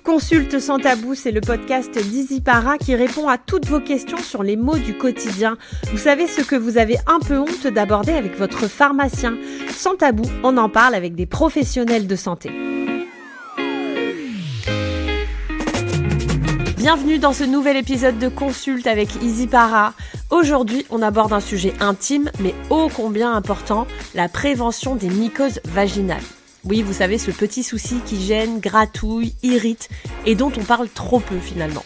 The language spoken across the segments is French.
Consulte sans tabou, c'est le podcast d'EasyPara qui répond à toutes vos questions sur les maux du quotidien. Vous savez ce que vous avez un peu honte d'aborder avec votre pharmacien. Sans tabou, on en parle avec des professionnels de santé. Bienvenue dans ce nouvel épisode de Consulte avec EasyPara. Aujourd'hui, on aborde un sujet intime, mais ô combien important, la prévention des mycoses vaginales. Oui, vous savez, ce petit souci qui gêne, gratouille, irrite et dont on parle trop peu finalement.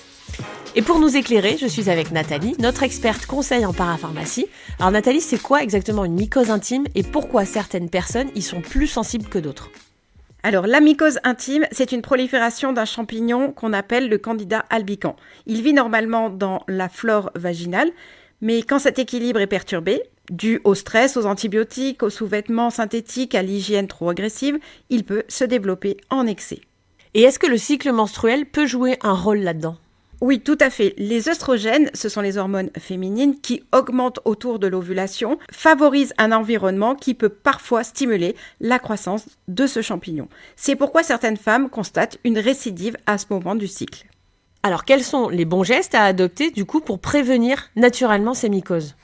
Et pour nous éclairer, je suis avec Nathalie, notre experte conseil en parapharmacie. Alors Nathalie, c'est quoi exactement une mycose intime et pourquoi certaines personnes y sont plus sensibles que d'autres ? Alors, la mycose intime, c'est une prolifération d'un champignon qu'on appelle le Candida albicans. Il vit normalement dans la flore vaginale, mais quand cet équilibre est perturbé, dû au stress, aux antibiotiques, aux sous-vêtements synthétiques, à l'hygiène trop agressive, il peut se développer en excès. Et est-ce que le cycle menstruel peut jouer un rôle là-dedans ? Oui, tout à fait. Les œstrogènes, ce sont les hormones féminines qui augmentent autour de l'ovulation, favorisent un environnement qui peut parfois stimuler la croissance de ce champignon. C'est pourquoi certaines femmes constatent une récidive à ce moment du cycle. Alors, quels sont les bons gestes à adopter du coup pour prévenir naturellement ces mycoses ?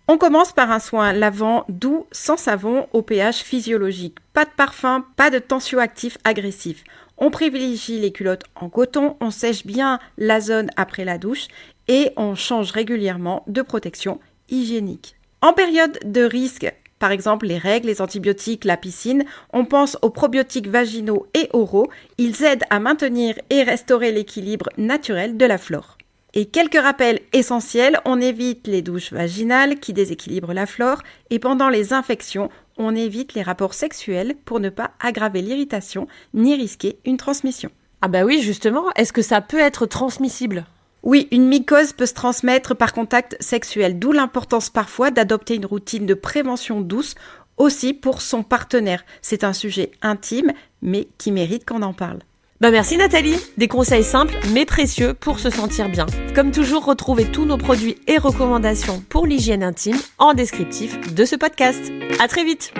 On commence par un soin lavant doux, sans savon, au pH physiologique. Pas de parfum, pas de tensioactifs agressifs. On privilégie les culottes en coton, on sèche bien la zone après la douche et on change régulièrement de protection hygiénique. En période de risque, par exemple les règles, les antibiotiques, la piscine, on pense aux probiotiques vaginaux et oraux. Ils aident à maintenir et restaurer l'équilibre naturel de la flore. Et quelques rappels essentiels, on évite les douches vaginales qui déséquilibrent la flore et pendant les infections, on évite les rapports sexuels pour ne pas aggraver l'irritation ni risquer une transmission. Ah bah oui, justement, est-ce que ça peut être transmissible ? Oui, une mycose peut se transmettre par contact sexuel, d'où l'importance parfois d'adopter une routine de prévention douce aussi pour son partenaire. C'est un sujet intime, mais qui mérite qu'on en parle. Merci Nathalie, des conseils simples mais précieux pour se sentir bien. Comme toujours, retrouvez tous nos produits et recommandations pour l'hygiène intime en descriptif de ce podcast. À très vite.